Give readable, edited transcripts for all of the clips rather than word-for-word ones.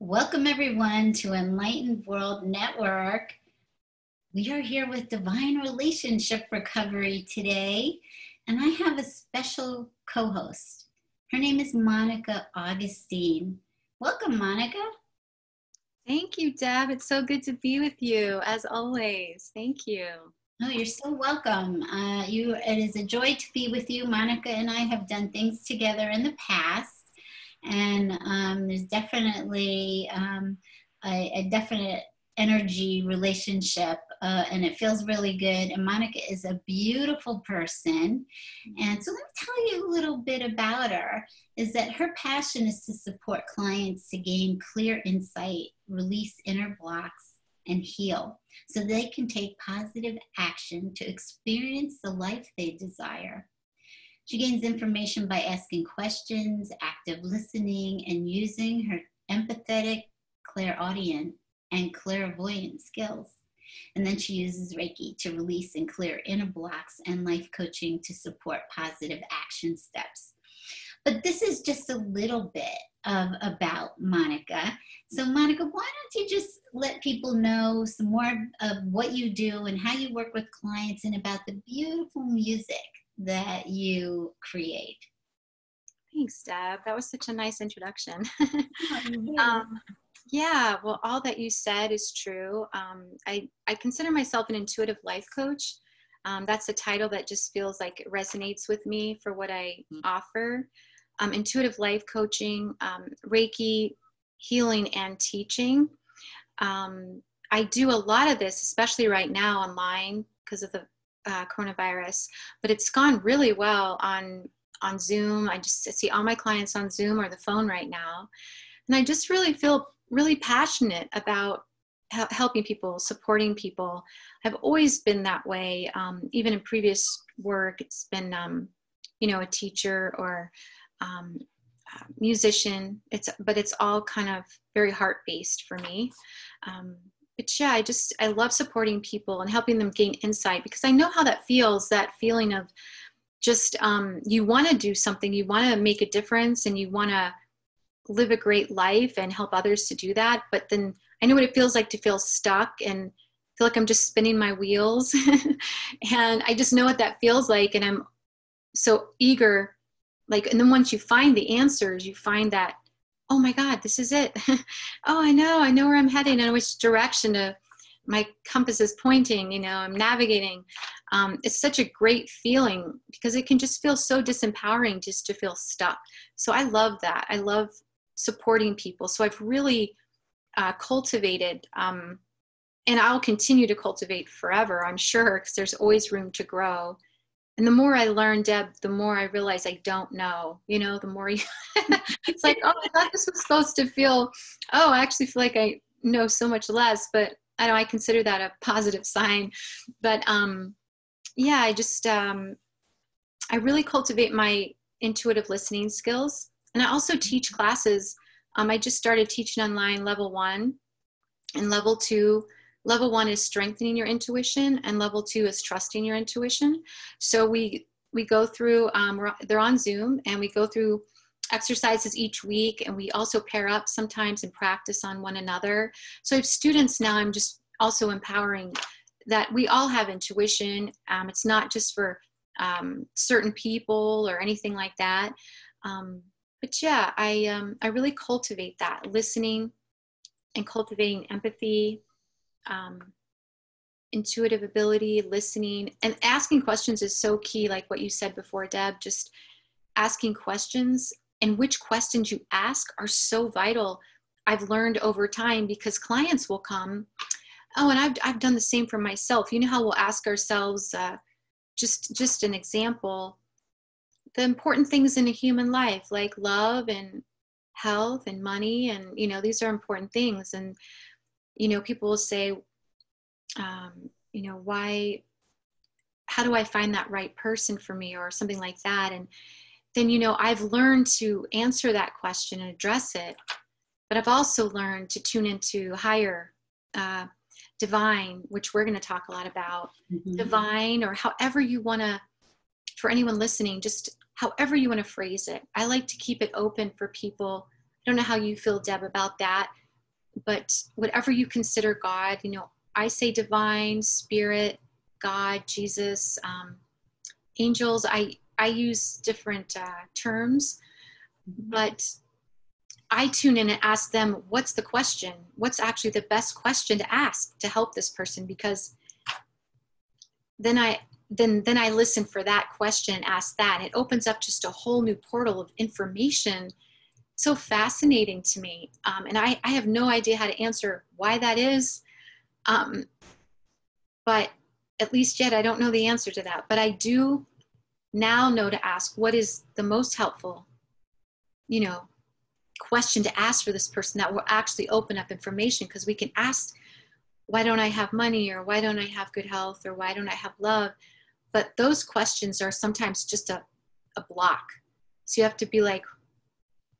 Welcome everyone to Enlightened World Network. We are here with Divine Relationship Recovery today, and I have a special co-host. Her name is Monica Augustine. Welcome, Monica. Thank you, Deb. It's so good to be with you, as always. Thank you. Oh, you're so welcome. It is a joy to be with you. Monica and I have done things together in the past. And there's definitely a definite energy relationship, and it feels really good. And Monica is a beautiful person. And so let me tell you a little bit about her, is that her passion is to support clients to gain clear insight, release inner blocks, and heal so they can take positive action to experience the life they desire. She gains information by asking questions, active listening, and using her empathetic, clairaudient, and clairvoyant skills. And then she uses Reiki to release and clear inner blocks and life coaching to support positive action steps. But this is just a little bit about Monica. So Monica, why don't you just let people know some more of what you do and how you work with clients and about the beautiful music that you create. Thanks, Deb. That was such a nice introduction. Yeah, well, all that you said is true. I consider myself an intuitive life coach. That's a title that just feels like it resonates with me for what I offer. Intuitive life coaching, Reiki, healing, and teaching. I do a lot of this, especially right now online because of the coronavirus, but it's gone really well on Zoom. I just see all my clients on Zoom or the phone right now. And I just really feel really passionate about helping people, supporting people. I've always been that way. Even in previous work, it's been, a teacher or musician. But it's all kind of very heart-based for me. But yeah, I love supporting people and helping them gain insight because I know how that feels, that feeling of just you want to do something, you want to make a difference, and you want to live a great life and help others to do that. But then I know what it feels like to feel stuck and feel like I'm just spinning my wheels. And I just know what that feels like. And I'm so eager, and then once you find the answers, you find that, oh my God, this is it. Oh, I know where I'm heading and which direction my compass is pointing, I'm navigating. It's such a great feeling because it can just feel so disempowering just to feel stuck. So I love that. I love supporting people. So I've really cultivated, and I'll continue to cultivate forever, I'm sure, because there's always room to grow. And the more I learn, Deb, the more I realize I don't know, the more it's like, oh, I thought this was supposed to feel, I actually feel like I know so much less, but I consider that a positive sign. But yeah, I really cultivate my intuitive listening skills. And I also teach classes. I just started teaching online level 1 and level 2. Level 1 is strengthening your intuition, and level 2 is trusting your intuition. So we go through, they're on Zoom, and we go through exercises each week, and we also pair up sometimes and practice on one another. So I have students now, I'm just also empowering that we all have intuition. It's not just for certain people or anything like that. But yeah, I really cultivate that, listening and cultivating empathy, intuitive ability, listening, and asking questions is so key. Like what you said before, Deb, just asking questions, and which questions you ask are so vital. I've learned over time because clients will come. Oh, and I've done the same for myself. You know how we'll ask ourselves, just an example, the important things in a human life, like love and health and money. And, these are important things. And, people will say, how do I find that right person for me, or something like that? And then, I've learned to answer that question and address it, but I've also learned to tune into higher, divine, which we're going to talk a lot about, divine, or however you want to, for anyone listening, just however you want to phrase it. I like to keep it open for people. I don't know how you feel, Deb, about that, but whatever you consider God, you know, I say divine, spirit, God, Jesus, angels. I use different terms, but I tune in and ask them, what's the question? What's actually the best question to ask to help this person? Because then I listen for that question and ask that. And it opens up just a whole new portal of information. So fascinating to me. And I have no idea how to answer why that is. But at least yet, I don't know the answer to that. But I do now know to ask, what is the most helpful, you know, question to ask for this person that will actually open up information? Because we can ask, why don't I have money, or why don't I have good health, or why don't I have love? But those questions are sometimes just a block. So you have to be like,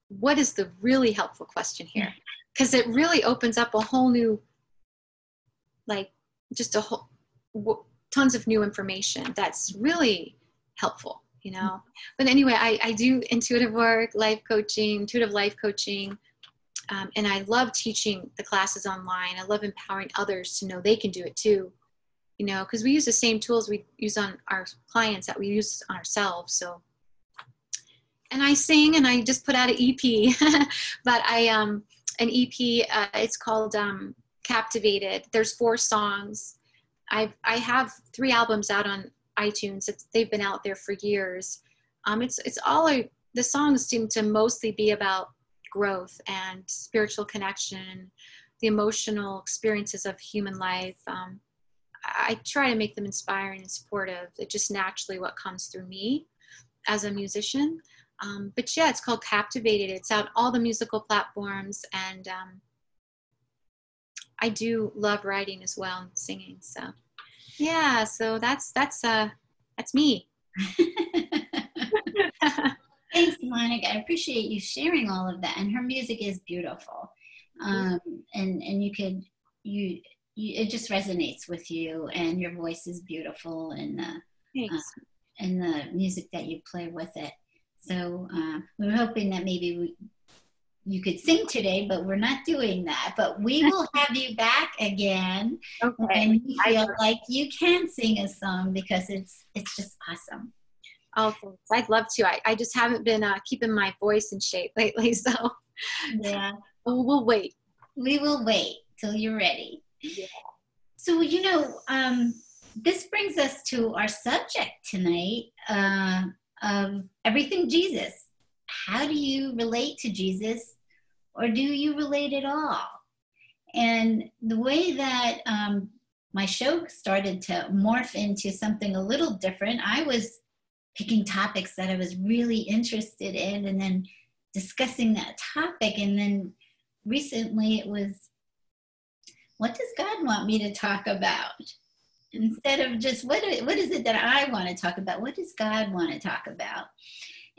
what is the really helpful question here? Because it really opens up a whole new, like, just a whole tons of new information that's really helpful, you know. But anyway, I do intuitive work, intuitive life coaching, and I love teaching the classes online. I love empowering others to know they can do it too, you know, because we use the same tools we use on our clients that we use on ourselves. So, and I sing, and I just put out an EP, but an EP, it's called Captivated. There's 4 songs. I have 3 albums out on iTunes. They've been out there for years. It's all the songs seem to mostly be about growth and spiritual connection, the emotional experiences of human life. I try to make them inspiring and supportive. It's just naturally what comes through me as a musician. But yeah, it's called Captivated. It's out all the musical platforms, and I do love writing as well and singing. So yeah, so that's me. Thanks, Monica. I appreciate you sharing all of that. And her music is beautiful. And it just resonates with you, and your voice is beautiful, and the music that you play with it. So we were hoping that maybe you could sing today, but we're not doing that. But we will have you back again when you feel like you can sing a song, because it's just awesome. Oh, thanks. I'd love to. I just haven't been keeping my voice in shape lately, so yeah, we'll wait. We will wait till you're ready. Yeah. So, you know, this brings us to our subject tonight of everything Jesus. How do you relate to Jesus, or do you relate at all? And the way that my show started to morph into something a little different, I was picking topics that I was really interested in and then discussing that topic. And then recently it was, what does God want me to talk about? Instead of just, what is it that I want to talk about? What does God want to talk about?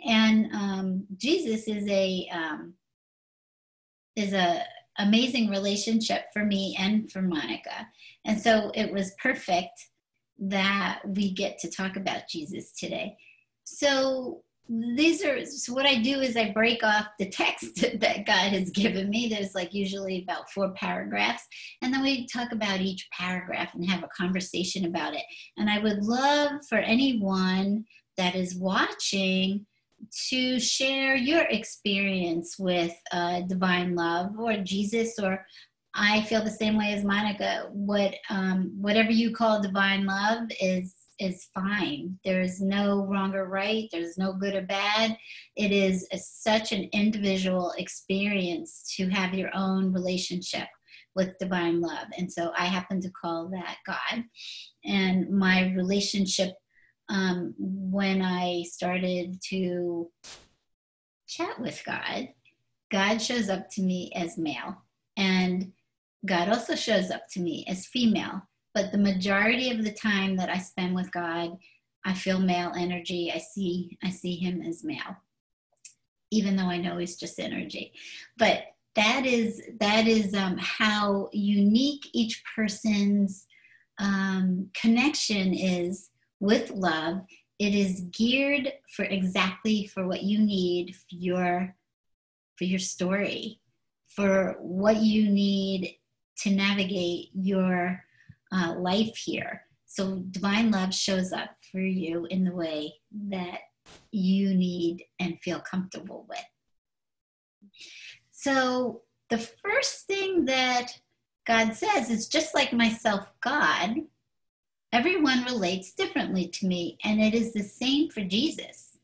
And Jesus is a amazing relationship for me and for Monica. And so it was perfect that we get to talk about Jesus today. So what I do is I break off the text that God has given me. There's like usually about 4 paragraphs, and then we talk about each paragraph and have a conversation about it. And I would love for anyone that is watching to share your experience with divine love or Jesus, or I feel the same way as Monica. Whatever you call divine love is fine. There's no wrong or right. There's no good or bad. It is such an individual experience to have your own relationship with divine love. And so I happen to call that God. And my relationship, when I started to chat with God, God shows up to me as male, and God also shows up to me as female. But the majority of the time that I spend with God, I feel male energy. I see him as male, even though I know he's just energy. But that is how unique each person's connection is with love. It is geared for exactly for what you need for your story, for what you need to navigate your life here. So divine love shows up for you in the way that you need and feel comfortable with. So the first thing that God says is, just like myself, God, everyone relates differently to me, and it is the same for Jesus.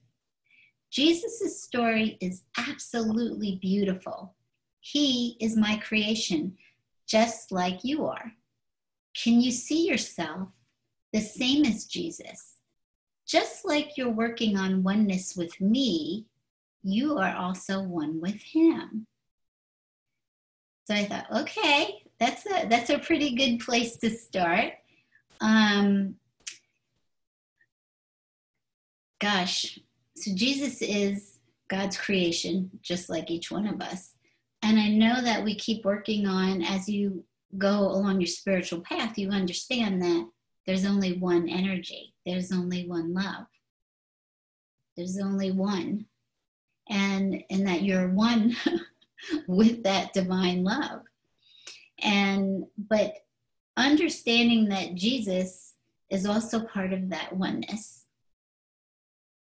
Jesus' story is absolutely beautiful. He is my creation, just like you are. Can you see yourself the same as Jesus? Just like you're working on oneness with me, you are also one with him. So I thought, okay, that's a pretty good place to start. So Jesus is God's creation, just like each one of us. And I know that we keep working on, as you go along your spiritual path, you understand that there's only one energy. There's only one love. There's only one. And that you're one with that divine love. But understanding that Jesus is also part of that oneness.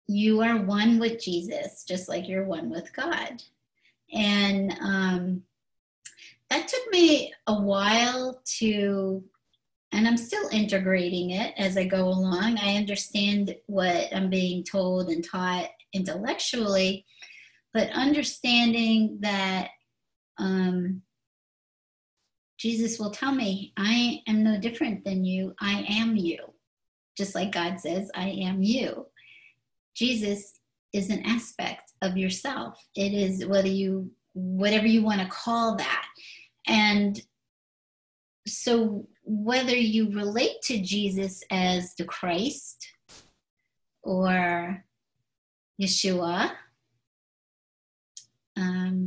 You are one with Jesus, just like you're one with God. And that took me a while to, and I'm still integrating it as I go along. I understand what I'm being told and taught intellectually, but understanding that Jesus will tell me, I am no different than you. I am you. Just like God says, I am you. Jesus is an aspect of yourself. It is whatever you want to call that. And so whether you relate to Jesus as the Christ or Yeshua,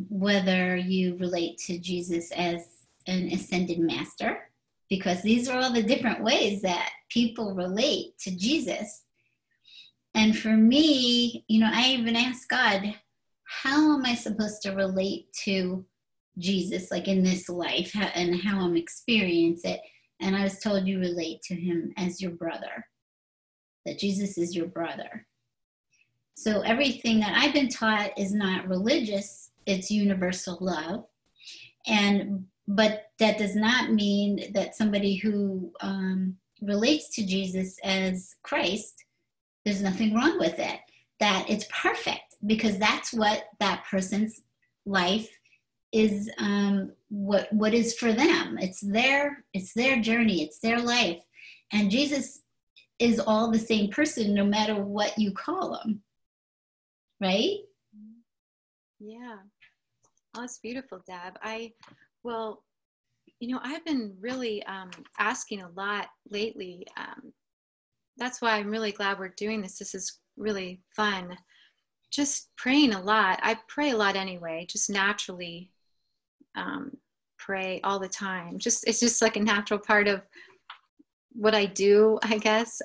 whether you relate to Jesus as an ascended master, because these are all the different ways that people relate to Jesus. And for me, I even asked God, how am I supposed to relate to Jesus, like in this life, and how I'm experiencing it? And I was told you relate to him as your brother, that Jesus is your brother. So everything that I've been taught is not religious, it's universal love. But that does not mean that somebody who relates to Jesus as Christ, there's nothing wrong with it, that it's perfect, because that's what that person's life is, what is for them. It's their journey, it's their life. And Jesus is all the same person, no matter what you call him. Right? Yeah. Oh, it's beautiful, Deb. I've been really asking a lot lately. That's why I'm really glad we're doing this. This is really fun. Just praying a lot. I pray a lot anyway, just naturally pray all the time. It's just like a natural part of what I do, I guess.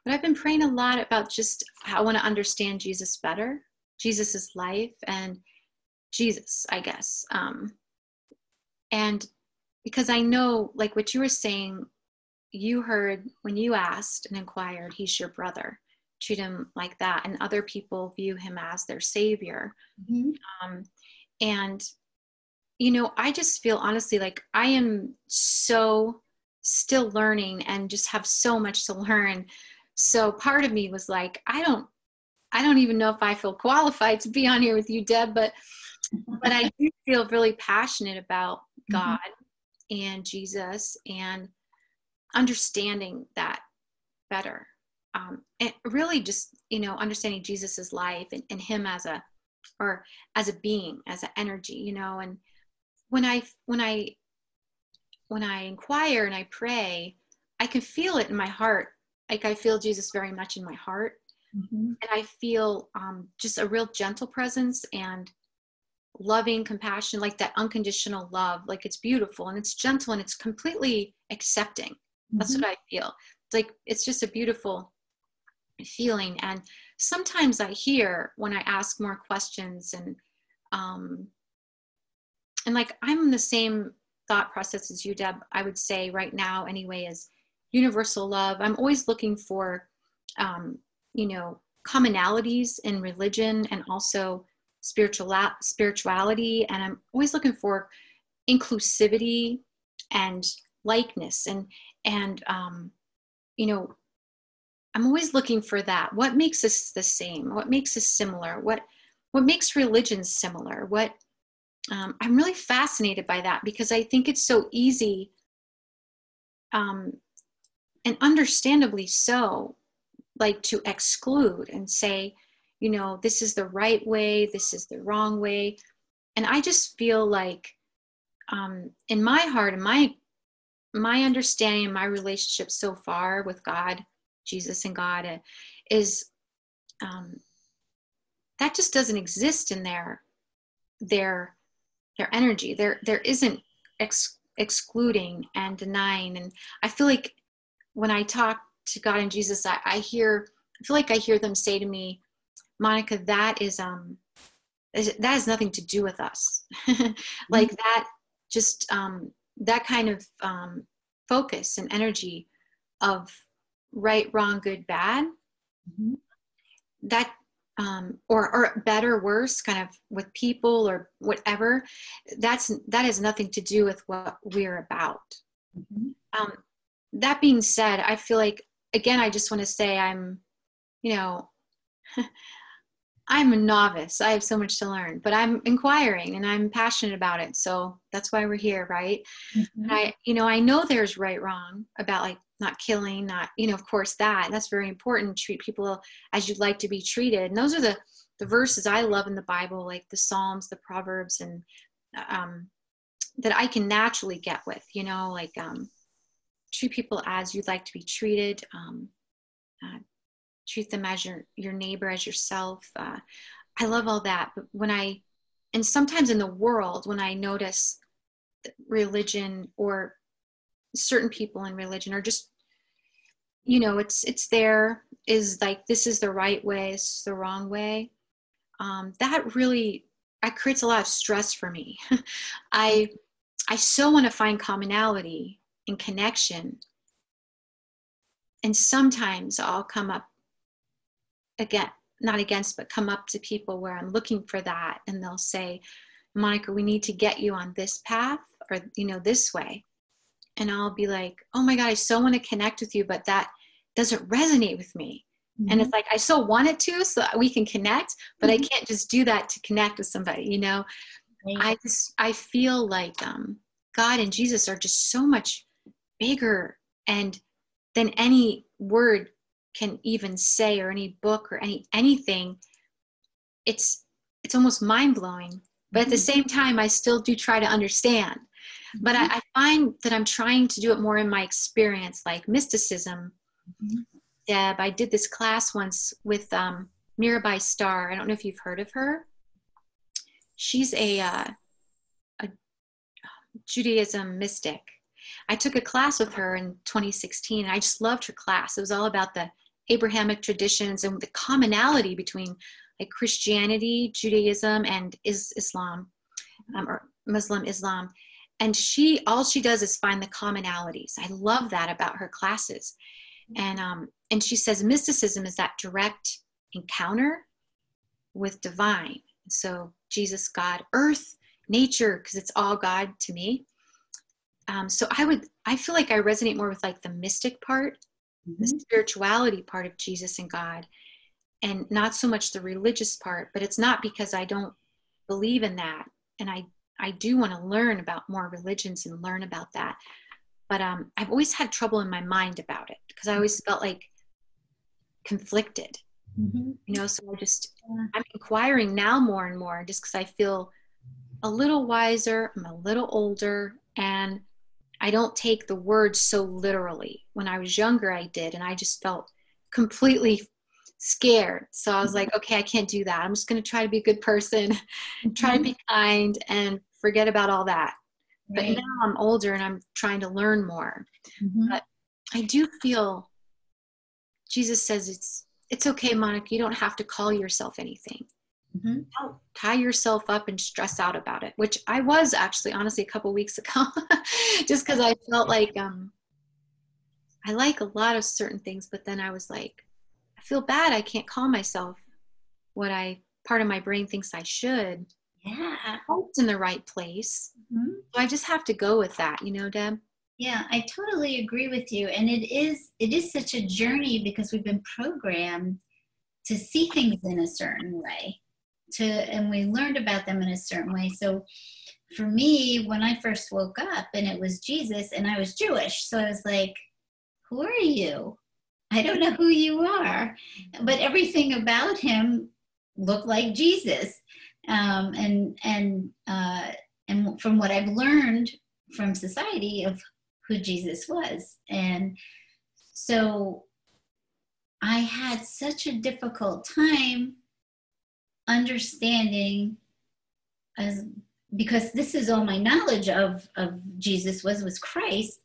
But I've been praying a lot about just how I want to understand Jesus better, Jesus's life, and Jesus, I guess. And because I know, like what you were saying, you heard when you asked and inquired, he's your brother. Treat him like that. And other people view him as their savior. Mm-hmm. I just feel honestly like I am so still learning and just have so much to learn. So part of me was like, I don't even know if I feel qualified to be on here with you, Deb, but I do feel really passionate about God and Jesus and understanding that better. And really just, understanding Jesus's life and him as a being, as an energy, and when I inquire and I pray, I can feel it in my heart. Like I feel Jesus very much in my heart. Mm-hmm. And I feel just a real gentle presence and loving compassion, like that unconditional love. Like it's beautiful and it's gentle and it's completely accepting. That's what I feel. It's like, it's just a beautiful feeling. And sometimes I hear when I ask more questions and and like, I'm in the same thought process as you, Deb, I would say right now anyway, as universal love. I'm always looking for, you know, commonalities in religion and also spirituality. And I'm always looking for inclusivity and likeness. And you know, I'm always looking for that. What makes us the same? What makes us similar? What makes religions similar? I'm really fascinated by that, because I think it's so easy, and understandably so, like to exclude and say, you know, this is the right way, this is the wrong way. And I just feel like, in my heart and my understanding and my relationship so far with God, Jesus and God, is that just doesn't exist in their energy. There isn't excluding and denying. And I feel like when I talk to God and Jesus, I feel like I hear them say to me, Monica, that has nothing to do with us. Like that, just that kind of focus and energy of right, wrong, good, bad, that or better, worse, kind of with people or whatever, that has nothing to do with what we're about. That being said, I feel like, again, I just want to say I'm a novice. I have so much to learn, but I'm inquiring and I'm passionate about it. So that's why we're here, right? And I know there's right, wrong about like not killing, not, of course that's very important. Treat people as you'd like to be treated. And those are the verses I love in the Bible, like the Psalms, the Proverbs, and that I can naturally get with, like treat people as you'd like to be treated. Treat them as your neighbor, as yourself. I love all that. But and sometimes in the world, when I notice religion or certain people in religion are just, it's there is like, this is the right way, this is the wrong way. That creates a lot of stress for me. I so want to find commonality and connection. And sometimes I'll come up come up to people where I'm looking for that. And they'll say, Monica, we need to get you on this path or, this way. And I'll be like, oh my God, I so want to connect with you, but that doesn't resonate with me. And it's like, I so want it to, so that we can connect, but I can't just do that to connect with somebody, Right. I feel like God and Jesus are just so much bigger and than any word can even say, or any book or anything. It's almost mind-blowing, but at the same time I still do try to understand. But I find that I'm trying to do it more in my experience, like mysticism. Deb, I did this class once with Mirabai Starr. I don't know if you've heard of her. She's a Judaism mystic. I took a class with her in 2016, and I just loved her class. It was all about the Abrahamic traditions and the commonality between like Christianity, Judaism, and Islam, or Muslim Islam. And all she does is find the commonalities. I love that about her classes. And she says mysticism is that direct encounter with divine. So Jesus, God, earth, nature, because it's all God to me. So I feel like I resonate more with like the mystic part, the spirituality part of Jesus and God, and not so much the religious part. But it's not because I don't believe in that. And I do want to learn about more religions and learn about that. But I've always had trouble in my mind about it, because I always felt like conflicted, so I'm inquiring now more and more, just because I feel a little wiser, I'm a little older, and I don't take the words so literally. When I was younger, I did, and I just felt completely scared. So I was like, okay, I can't do that. I'm just going to try to be a good person, try to be kind, and forget about all that. Right. But now I'm older and I'm trying to learn more. But I do feel Jesus says it's okay, Monica, you don't have to call yourself anything. Mm-hmm. Don't tie yourself up and stress out about it, which I was actually, honestly, a couple of weeks ago, just because I felt like I like a lot of certain things, but then I was like, I feel bad. I can't call myself what part of my brain thinks I should. Yeah. It's in the right place. Mm-hmm. So I just have to go with that, Deb? Yeah, I totally agree with you. And it is such a journey because we've been programmed to see things in a certain way, and we learned about them in a certain way. So for me, when I first woke up and it was Jesus, and I was Jewish, so I was like, who are you? I don't know who you are. But everything about him looked like Jesus. And from what I've learned from society of who Jesus was. And so I had such a difficult time understanding, because this is all my knowledge of Jesus was Christ.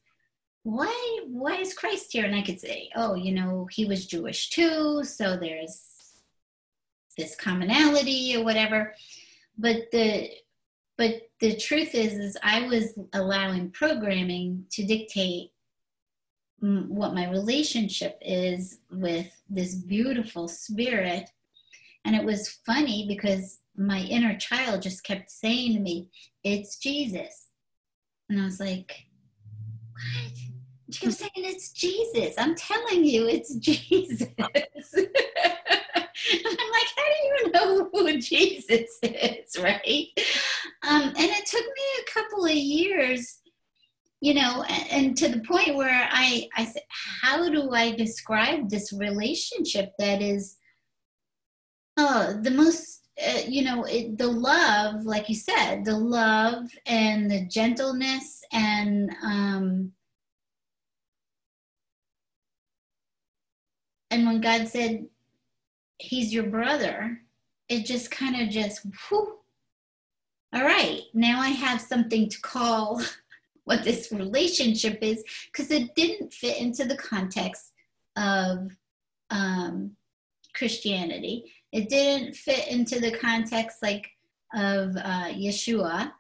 Why is Christ here? And I could say, oh, he was Jewish too, so there's this commonality or whatever. But the truth is I was allowing programming to dictate what my relationship is with this beautiful spirit. And it was funny because my inner child just kept saying to me, it's Jesus. And I was like, what? She kept saying, it's Jesus. I'm telling you, it's Jesus. And I'm like, how do you know who Jesus is, right? And it took me a couple of years, and to the point where I said, how do I describe this relationship that is the most, the love, like you said, the love and the gentleness and when God said, he's your brother, it just kind of whew, all right, now I have something to call what this relationship is, because it didn't fit into the context of Christianity. It didn't fit into the context of Yeshua.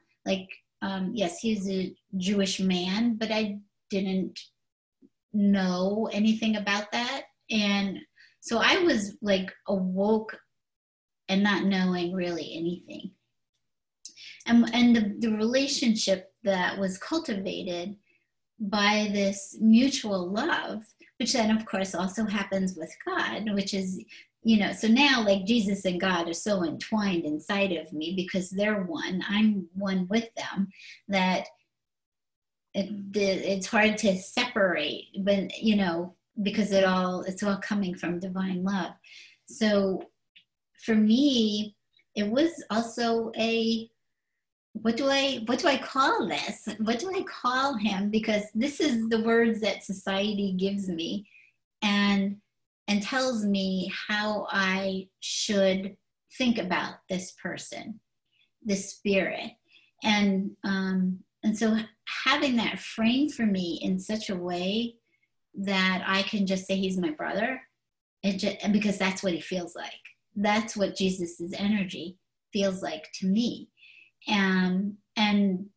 Yes, he's a Jewish man, but I didn't know anything about that. And so I was awoke and not knowing really anything. And the relationship that was cultivated by this mutual love, which then of course also happens with God, which is, so now Jesus and God are so entwined inside of me because they're one, I'm one with them, that it's hard to separate, but because it's all coming from divine love. So for me, it was also what do I call this? What do I call him? Because this is the words that society gives me and tells me how I should think about this person, this spirit. And so having that framed for me in such a way that I can just say he's my brother, because that's what he feels like. That's what Jesus's energy feels like to me. And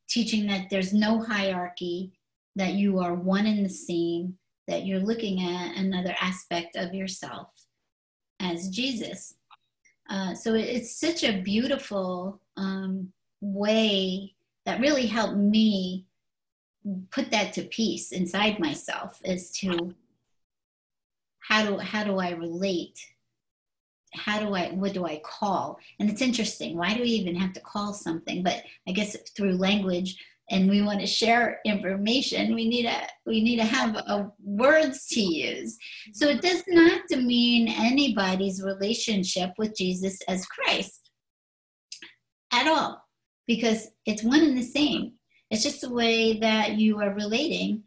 teaching that there's no hierarchy, that you are one and the same, that you're looking at another aspect of yourself as Jesus. So it's such a beautiful way that really helped me put that to peace inside myself, as to how do I relate? What do I call? And it's interesting. Why do we even have to call something? But I guess through language, and we want to share information, we need to have words to use. So it does not demean anybody's relationship with Jesus as Christ at all, because it's one and the same. It's just the way that you are relating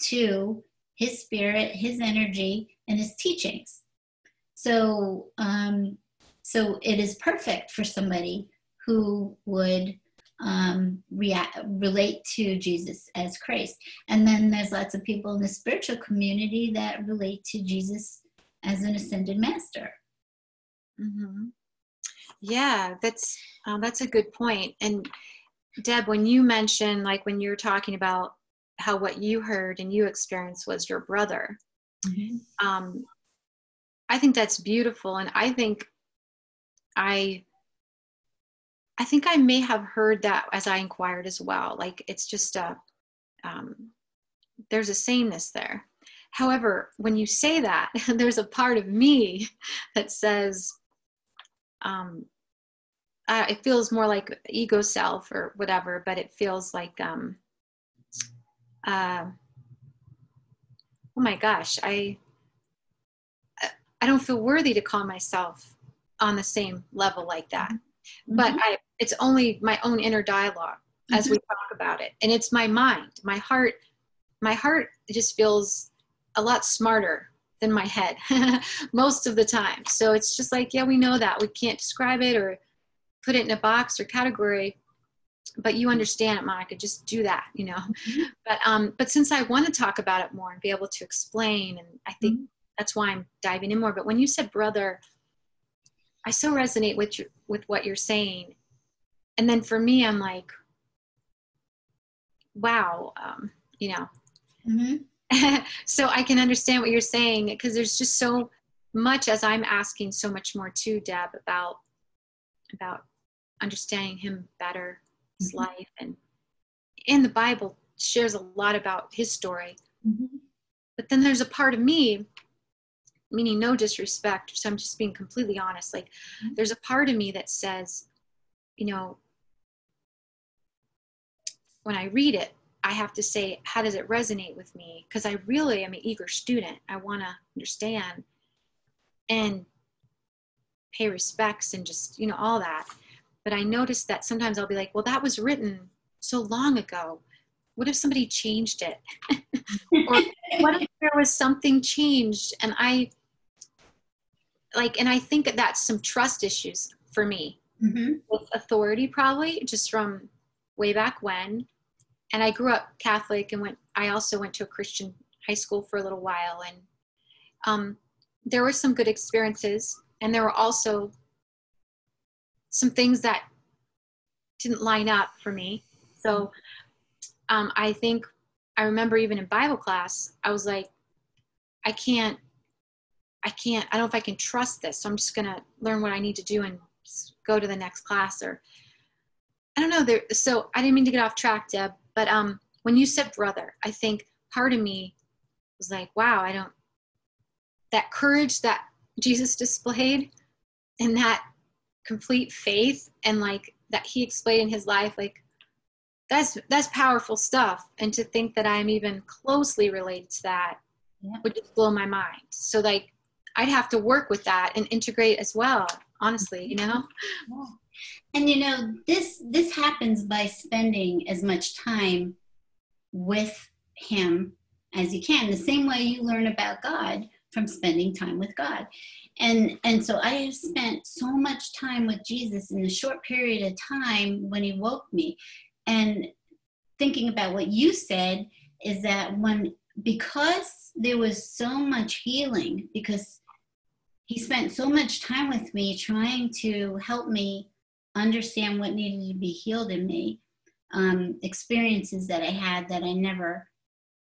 to his spirit, his energy, and his teachings. So it is perfect for somebody who would relate to Jesus as Christ. And then there's lots of people in the spiritual community that relate to Jesus as an ascended master. Mm-hmm. Yeah, that's a good point. And Deb, when you mentioned, like when you're talking about how what you heard and you experienced was your brother, I think that's beautiful. And I think I may have heard that as I inquired as well. Like it's just there's a sameness there. However, when you say that, there's a part of me that says, it feels more like ego self or whatever, but it feels like, oh my gosh, I don't feel worthy to call myself on the same level like that. Mm-hmm. But it's only my own inner dialogue as we talk about it. And it's my mind, my heart just feels a lot smarter than my head most of the time. So it's just like, yeah, we know that. We can't describe it or put it in a box or category, but you understand it, Monica, just do that, you know. But since I want to talk about it more and be able to explain, and I think that's why I'm diving in more. But when you said brother, I so resonate with what you're saying. And then for me, I'm like, wow, you know. So I can understand what you're saying, because there's just so much, as I'm asking so much more too, Deb, about understanding him better, his life, and the Bible shares a lot about his story. But then there's a part of me, meaning no disrespect, so I'm just being completely honest, like there's a part of me that says, you know, when I read it, I have to say, how does it resonate with me? Because I really am an eager student. I want to understand and pay respects and just, you know, all that. But I noticed that sometimes I'll be like, well, that was written so long ago. What if somebody changed it? Or what if there was something changed? And I think that's some trust issues for me with authority, probably just from way back when. And I grew up Catholic and I also went to a Christian high school for a little while. And there were some good experiences. And there were also some things that didn't line up for me. So I think I remember even in Bible class, I was like, I don't know if I can trust this. So I'm just going to learn what I need to do and go to the next class, or I don't know. So I didn't mean to get off track, Deb, but when you said brother, I think part of me was like, wow, that courage that Jesus displayed and that complete faith and like that he explained in his life, like that's powerful stuff. And to think that I'm even closely related to that would just blow my mind. So like I'd have to work with that and integrate as well, honestly, you know? Yeah. And you know, this happens by spending as much time with him as you can, the same way you learn about God from spending time with God. And so I have spent so much time with Jesus in a short period of time when he woke me. And thinking about what you said is that because there was so much healing, because he spent so much time with me trying to help me understand what needed to be healed in me, experiences that I had that I never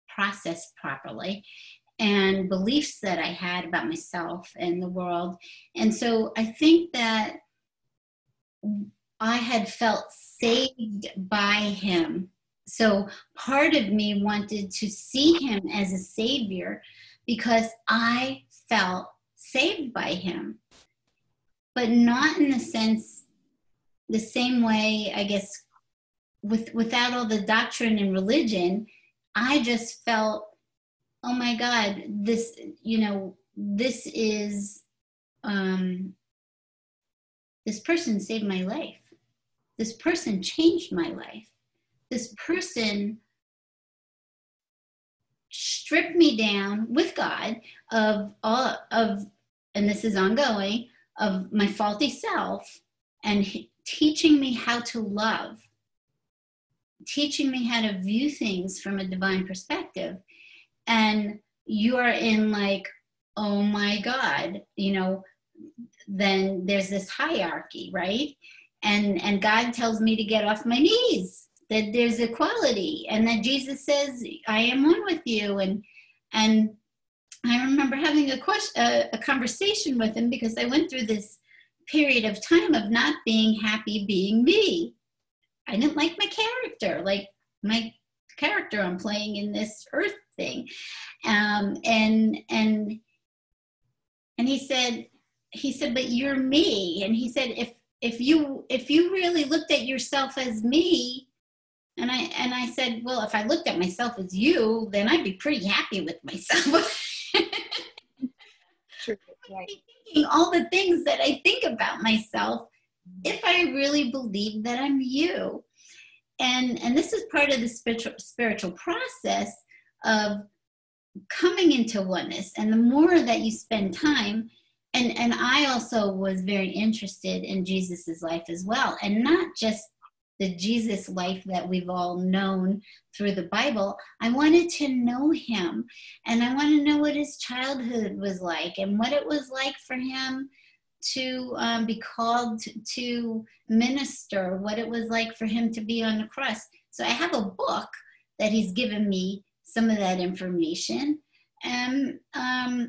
processed properly, and beliefs that I had about myself and the world. And so I think that I had felt saved by him. So part of me wanted to see him as a savior because I felt saved by him, but not in the same way, I guess, without all the doctrine and religion. I just felt, oh my God, this is, this person saved my life. This person changed my life. This person stripped me down with God of and this is ongoing, of my faulty self, and teaching me how to love, teaching me how to view things from a divine perspective. And you are in like, oh my God, you know, then there's this hierarchy, right? And God tells me to get off my knees, that there's equality, and that Jesus says, I am one with you. And I remember having a conversation with him, because I went through this period of time of not being happy being me. I didn't like my character, like my character I'm playing in this earth thing. And he said, but you're me. And he said, if you really looked at yourself as me, and I said, well, if I looked at myself as you, then I'd be pretty happy with myself. Sure, right. Thinking all the things that I think about myself, if I really believe that I'm you. And this is part of the spiritual process of coming into oneness. And the more that you spend time, and I also was very interested in Jesus's life as well, and not just the Jesus life that we've all known through the Bible. I wanted to know him, and I want to know what his childhood was like, and what it was like for him to be called to minister, what it was like for him to be on the cross. So I have a book that he's given me some of that information, and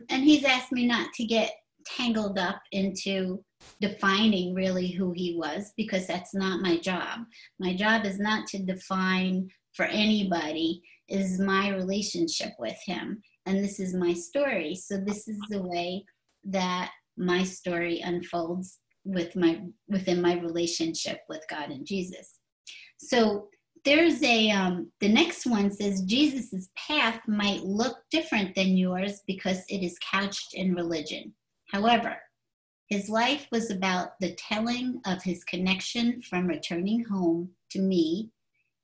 he's asked me not to get tangled up into defining really who he was, because that's not my job. My job is not to define for anybody. It is my relationship with him, and this is my story. So this is the way that my story unfolds within my relationship with God and Jesus. So there's the next one says, Jesus's path might look different than yours because it is couched in religion. However, his life was about the telling of his connection from returning home to me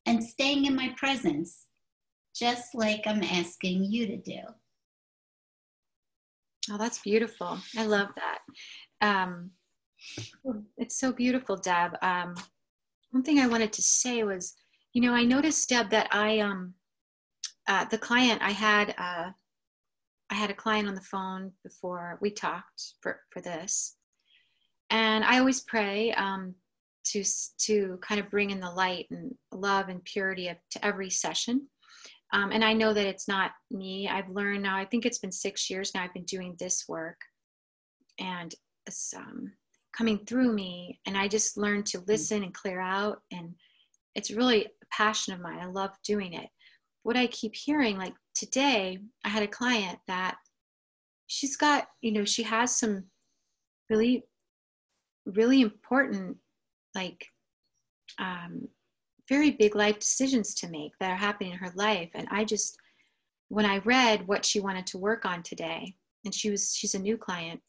and staying in my presence, just like I'm asking you to do. Oh, that's beautiful. I love that. It's so beautiful, Deb. One thing I wanted to say was, I noticed, Deb, that the client I had a client on the phone before we talked for this. And I always pray to kind of bring in the light and love and purity to every session. And I know that it's not me. I've learned now, I think it's been 6 years now I've been doing this work. And it's coming through me. And I just learned to listen and clear out. And it's really a passion of mine. I love doing it. What I keep hearing, like today, I had a client that she's got, she has some really, really important, like, very big life decisions to make that are happening in her life. And when I read what she wanted to work on today, and she's a new client,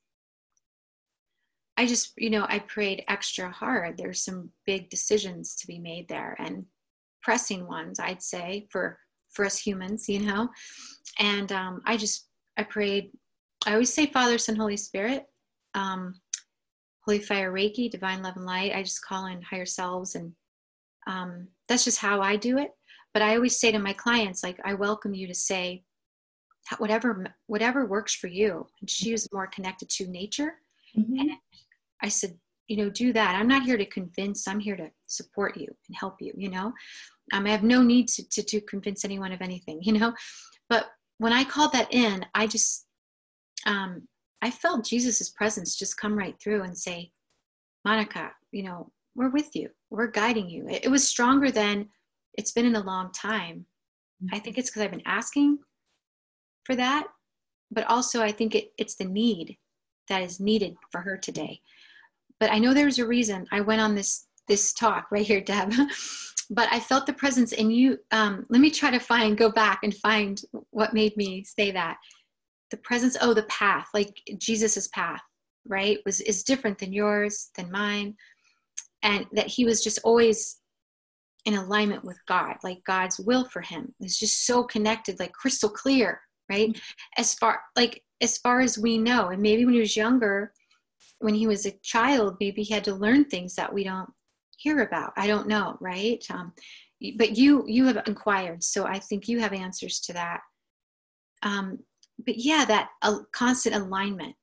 I just, I prayed extra hard. There's some big decisions to be made there, and pressing ones, I'd say, for us humans, and I prayed. I always say Father, Son, Holy Spirit, Holy Fire, Reiki, Divine Love and Light. I just call in higher selves, and that's just how I do it. But I always say to my clients, like, I welcome you to say whatever works for you. And she was more connected to nature. Mm-hmm. And I said, do that. I'm not here to convince. I'm here to support you and help you, I have no need to convince anyone of anything, But when I called that in, I just, I felt Jesus's presence just come right through and say, Monica, we're with you. We're guiding you. It was stronger than it's been in a long time. Mm-hmm. I think it's because I've been asking for that, but also I think it's the need that is needed for her today. But I know there's a reason I went on this talk right here, Deb. But I felt the presence in you. Let me try to go back and find what made me say that. The presence, the path, like Jesus's path, right, is different than yours, than mine. And that he was just always in alignment with God, like God's will for him. It's just so connected, like crystal clear, right? Mm-hmm. As far as we know. And maybe when he was younger, when he was a child, maybe he had to learn things that we don't hear about. I don't know, right? But you have inquired, so I think you have answers to that. But yeah, that constant alignment.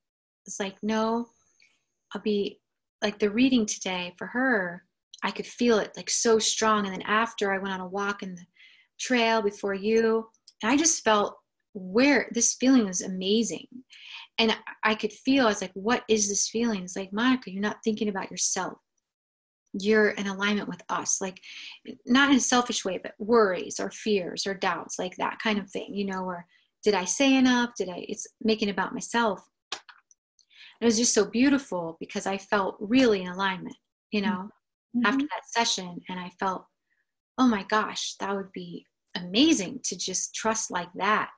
It's like, no, I'll be like the reading today for her, I could feel it like so strong. And then after I went on a walk in the trail before you, and I just felt where this feeling was amazing. And I could feel, I was like, what is this feeling? It's like, Monica, you're not thinking about yourself. You're in alignment with us, like not in a selfish way, but worries or fears or doubts, like that kind of thing, you know, or did I say enough? It's making it about myself. It was just so beautiful because I felt really in alignment, you know, after that session. And I felt, oh my gosh, that would be amazing to just trust like that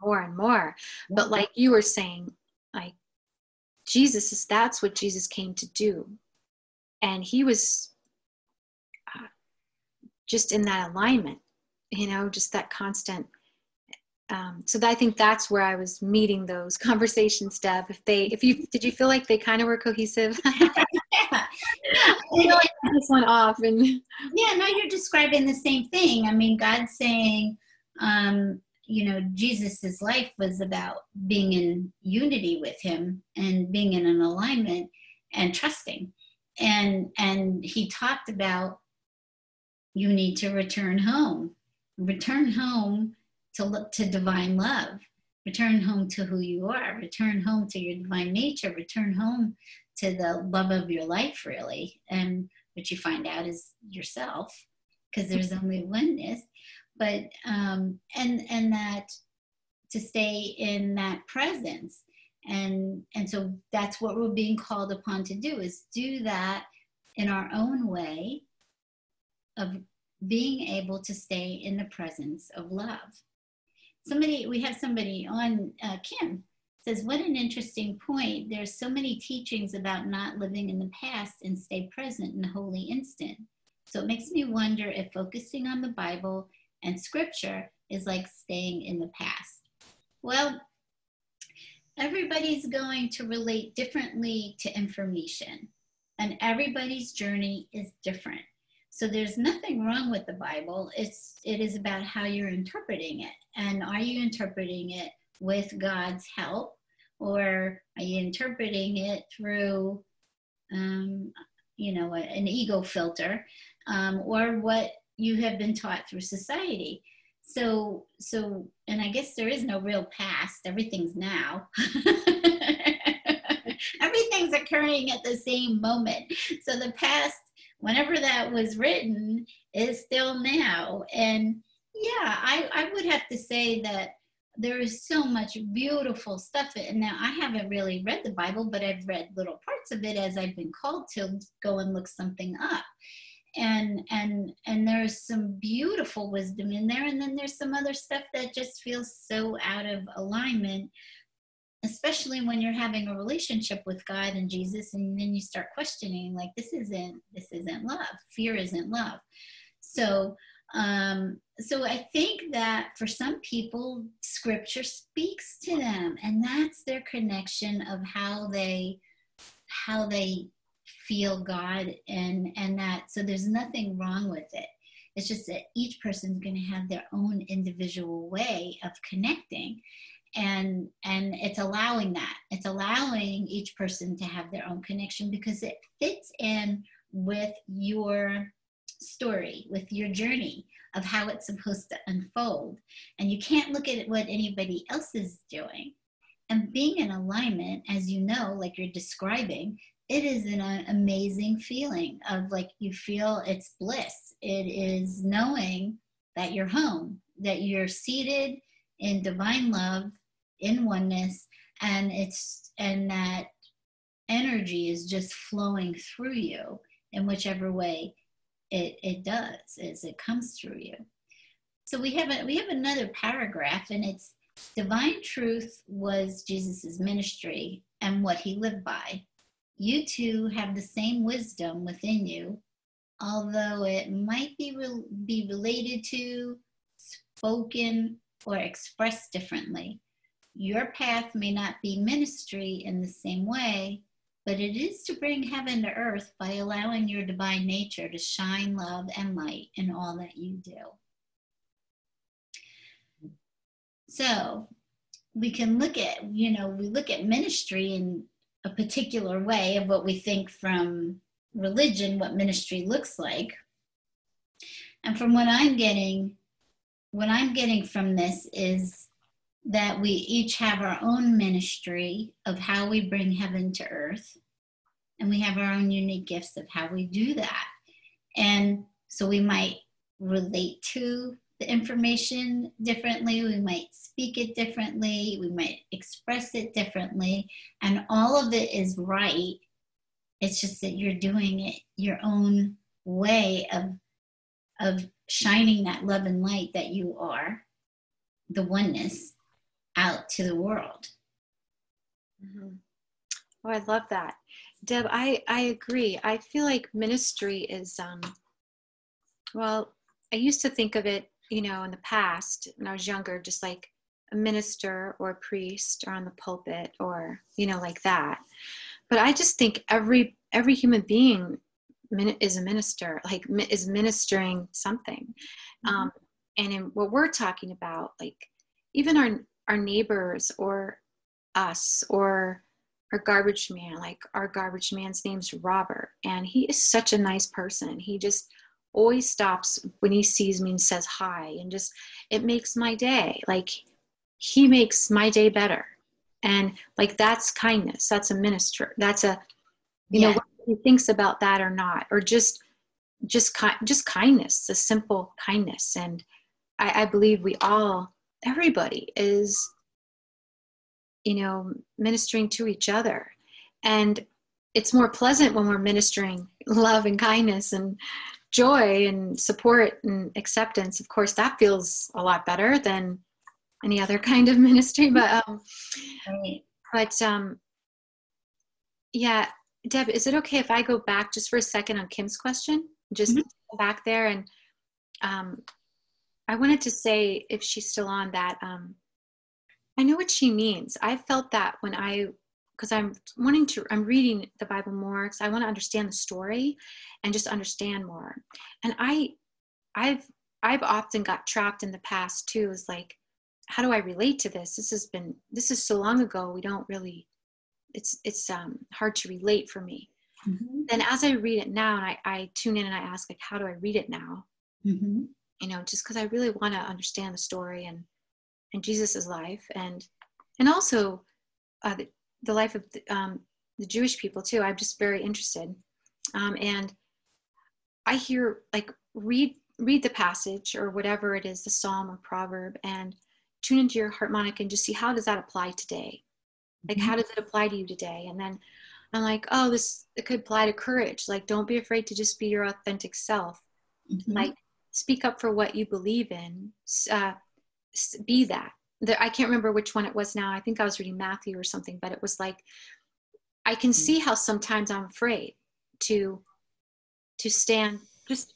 more and more. Yeah. But like you were saying, like that's what Jesus came to do. And he was just in that alignment, you know, just that constant. So I think that's where I was meeting those conversations, Deb. Did you feel like they kind of were cohesive? Yeah. I feel like this one off. And yeah, no, you're describing the same thing. I mean, God's saying, you know, Jesus's life was about being in unity with him and being in an alignment and trusting. And he talked about, you need to return home to look to divine love, return home to who you are, return home to your divine nature, return home to the love of your life, really. And what you find out is yourself, because there's only oneness. But and that to stay in that presence. And so that's what we're being called upon to do, is do that in our own way of being able to stay in the presence of love. We have somebody on, Kim, says, what an interesting point. There's so many teachings about not living in the past and stay present in the holy instant. So it makes me wonder if focusing on the Bible and scripture is like staying in the past. Well, everybody's going to relate differently to information, and everybody's journey is different. So there's nothing wrong with the Bible. It is about how you're interpreting it. And are you interpreting it with God's help, or are you interpreting it through, you know, an ego filter, or what you have been taught through society? So, and I guess there is no real past. Everything's now. Everything's occurring at the same moment. So the past, whenever that was written, is still now. And yeah, I would have to say that there is so much beautiful stuff. And now I haven't really read the Bible, but I've read little parts of it as I've been called to go and look something up. And there's some beautiful wisdom in there. And then there's some other stuff that just feels so out of alignment, especially when you're having a relationship with God and Jesus, and then you start questioning, like, this isn't love. Fear isn't love. So I think that for some people, scripture speaks to them, and that's their connection of how they feel God, and that, so there's nothing wrong with it. It's just that each person's going to have their own individual way of connecting. And it's allowing that. It's allowing each person to have their own connection, because it fits in with your story, with your journey of how it's supposed to unfold. And you can't look at what anybody else is doing. And being in alignment, as you know, like you're describing, it is an amazing feeling of, like, you feel it's bliss. It is knowing that you're home, that you're seated in divine love, in oneness, and that energy is just flowing through you in whichever way it does, as it comes through you. So we have another paragraph, and it's, divine truth was Jesus's ministry and what he lived by. You too have the same wisdom within you, although it might be related to, spoken, or expressed differently. Your path may not be ministry in the same way, but it is to bring heaven to earth by allowing your divine nature to shine love and light in all that you do. So we can look at, we look at ministry, and a particular way of what we think from religion, what ministry looks like. And from what I'm getting from this is that we each have our own ministry of how we bring heaven to earth. And we have our own unique gifts of how we do that. And so we might relate to the information differently. We might speak it differently. We might express it differently. And all of it is right. It's just that you're doing it your own way of shining that love and light that you are, the oneness, out to the world. Mm-hmm. Oh, I love that. Deb, I agree. I feel like ministry is, well, I used to think of it, in the past when I was younger, just like a minister or a priest or on the pulpit or, like that. But I just think every human being is a minister, like is ministering something. Mm-hmm. And in what we're talking about, like even our neighbors or us or our garbage man, like our garbage man's name's Robert, and he is such a nice person. He just always stops when he sees me and says hi, and just, it makes my day. Like he makes my day better. And like, that's kindness. That's a minister. That's a, know, whether he thinks about that or not, or just kindness, the simple kindness. And I believe everybody is, ministering to each other. And it's more pleasant when we're ministering love and kindness and joy and support and acceptance. Of course, that feels a lot better than any other kind of ministry. But yeah, Deb, is it okay if I go back just for a second on Kim's question? Just back there. And I wanted to say, if she's still on, that I know what she means. I felt that because I'm reading the Bible more because I want to understand the story and just understand more. And I've often got trapped in the past too, is like, how do I relate to this? This is so long ago. We don't really, it's hard to relate for me. Mm-hmm. And as I read it now, and I tune in and I ask, like, how do I read it now? Mm-hmm. Just because I really want to understand the story and Jesus's life, and also the life of the Jewish people too. I'm just very interested, and I hear, like, read the passage or whatever it is, the Psalm or proverb, and tune into your harmonic and just see, how does that apply today? Like, how does it apply to you today? And then I'm like, oh, it could apply to courage. Like, don't be afraid to just be your authentic self. Mm-hmm. Like, speak up for what you believe in. Be that. I can't remember which one it was now. I think I was reading Matthew or something, but it was like, I can see how sometimes I'm afraid to stand, just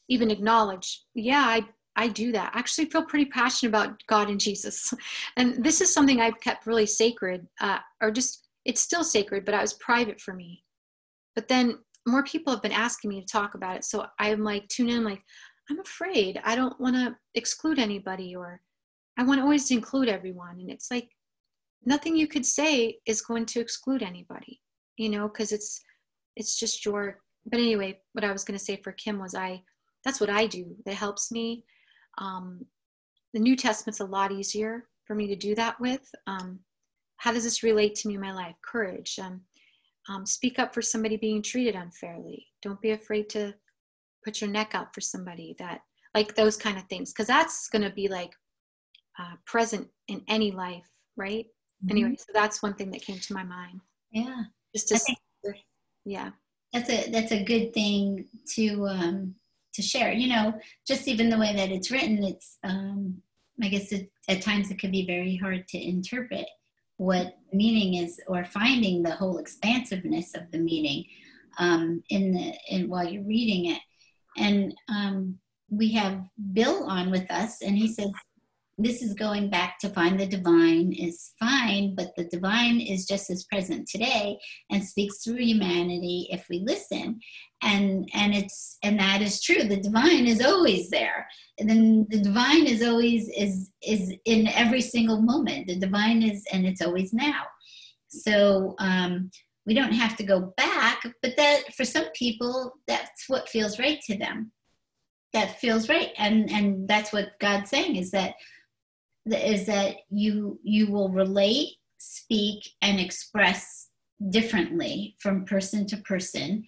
even acknowledge, I do that. I actually feel pretty passionate about God and Jesus. And this is something I've kept really sacred, it's still sacred, but it was private for me. But then more people have been asking me to talk about it. So I'm like, tune in, like, I'm afraid. I don't want to exclude anybody, or I want to always include everyone. And it's like, nothing you could say is going to exclude anybody, because it's just but anyway, what I was going to say for Kim was, that's what I do. That helps me. The New Testament's a lot easier for me to do that with. How does this relate to me in my life? Courage. Speak up for somebody being treated unfairly. Don't be afraid to put your neck out for somebody, that, like, those kind of things. Because that's going to be like present in any life, right? Mm-hmm. Anyway, so that's one thing that came to my mind. Yeah. Just to, yeah. That's a good thing to share. Just even the way that it's written, it's I guess at times it could be very hard to interpret what the meaning is, or finding the whole expansiveness of the meaning while you're reading it. And we have Bill on with us, and he says, this is going back to find the divine is fine, but the divine is just as present today and speaks through humanity if we listen. And that is true. The divine is always there. And then the divine is always is in every single moment. The divine is, and it's always now. So we don't have to go back, but that for some people, that's what feels right to them. That feels right. And that's what God's saying is that you will relate, speak, and express differently from person to person.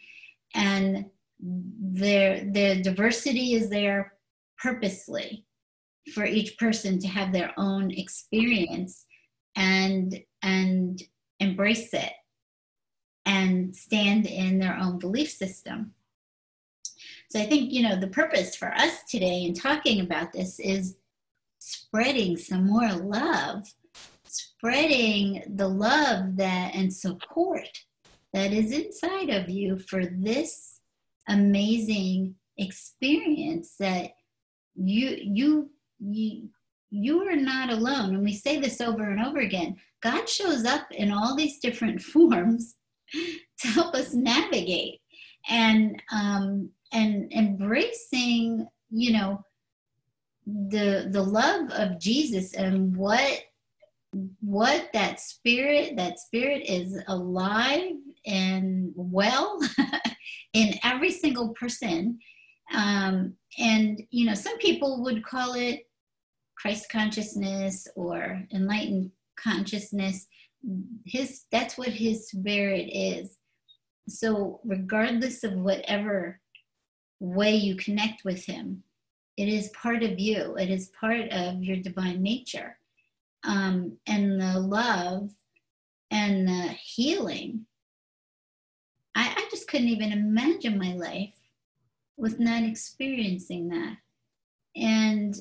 And their diversity is there purposely for each person to have their own experience and embrace it and stand in their own belief system. So I think, the purpose for us today in talking about this is spreading some more love, spreading the love and support that is inside of you for this amazing experience that you are not alone. And we say this over and over again. God shows up in all these different forms to help us navigate and embracing, the love of Jesus and what that spirit is alive and well in every single person. And, some people would call it Christ consciousness or enlightened consciousness. That's what his spirit is. So regardless of whatever way you connect with him, it is part of you. It is part of your divine nature. And the love and the healing. I just couldn't even imagine my life with not experiencing that. And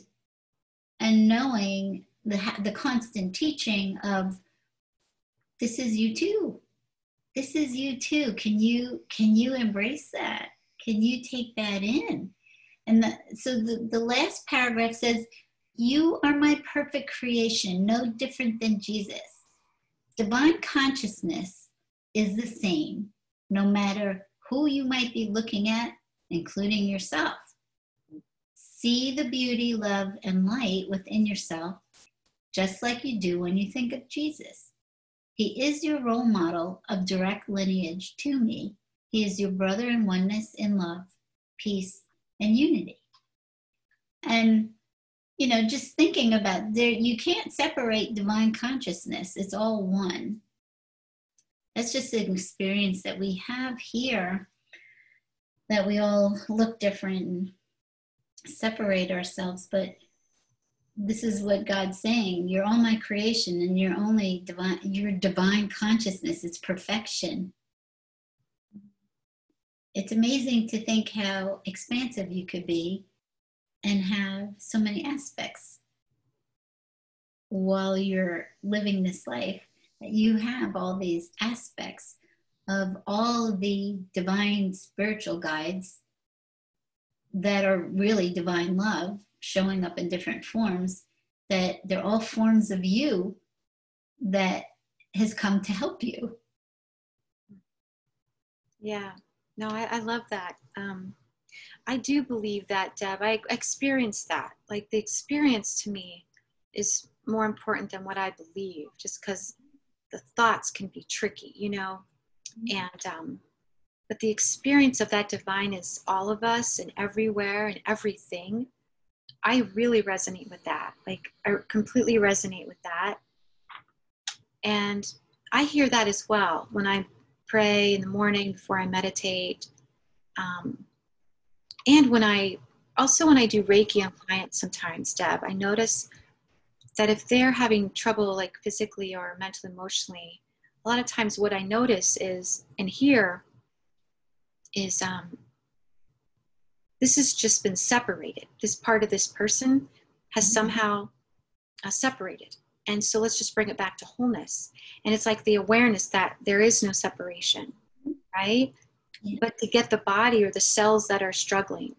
knowing the constant teaching of, this is you too. This is you too. Can you embrace that? Can you take that in? And so the last paragraph says, you are my perfect creation, no different than Jesus. Divine consciousness is the same, no matter who you might be looking at, including yourself. See the beauty, love, and light within yourself, just like you do when you think of Jesus. He is your role model of direct lineage to me. He is your brother in oneness, in love, peace, and unity. And, just thinking about there, you can't separate divine consciousness. It's all one. That's just an experience that we have here, that we all look different and separate ourselves. But this is what God's saying. You're all my creation, and you're only divine. Your divine consciousness is perfection. It's amazing to think how expansive you could be and have so many aspects while you're living this life. You have all these aspects of all the divine spiritual guides that are really divine love showing up in different forms, that they're all forms of you that has come to help you. Yeah, no, I love that. I do believe that, Deb. I experienced that. Like, the experience to me is more important than what I believe, just because the thoughts can be tricky, and but the experience of that divine is all of us and everywhere and everything. I really resonate with that. Like, I completely resonate with that. And I hear that as well when I pray in the morning before I meditate. And when I do Reiki on clients sometimes, Deb, I notice that if they're having trouble, like physically or mentally, emotionally, a lot of times what I notice is, and hear, is this has just been separated. This part of this person has somehow separated. And so let's just bring it back to wholeness. And it's like the awareness that there is no separation, right? Yeah. But to get the body or the cells that are struggling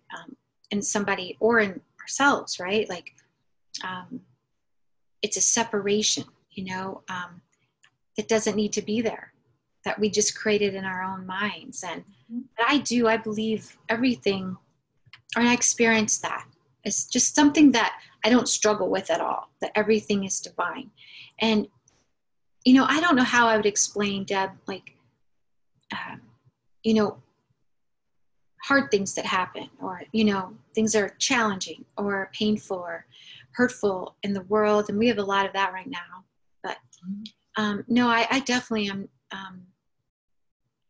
in somebody or in ourselves, right? Like, it's a separation, that doesn't need to be there, that we just created in our own minds. And I believe everything, or I experience that. It's just something that I don't struggle with at all, that everything is divine. And I don't know how I would explain, Deb, like, you know, hard things that happen, or, things are challenging or painful or hurtful in the world. And we have a lot of that right now. But no, I definitely am.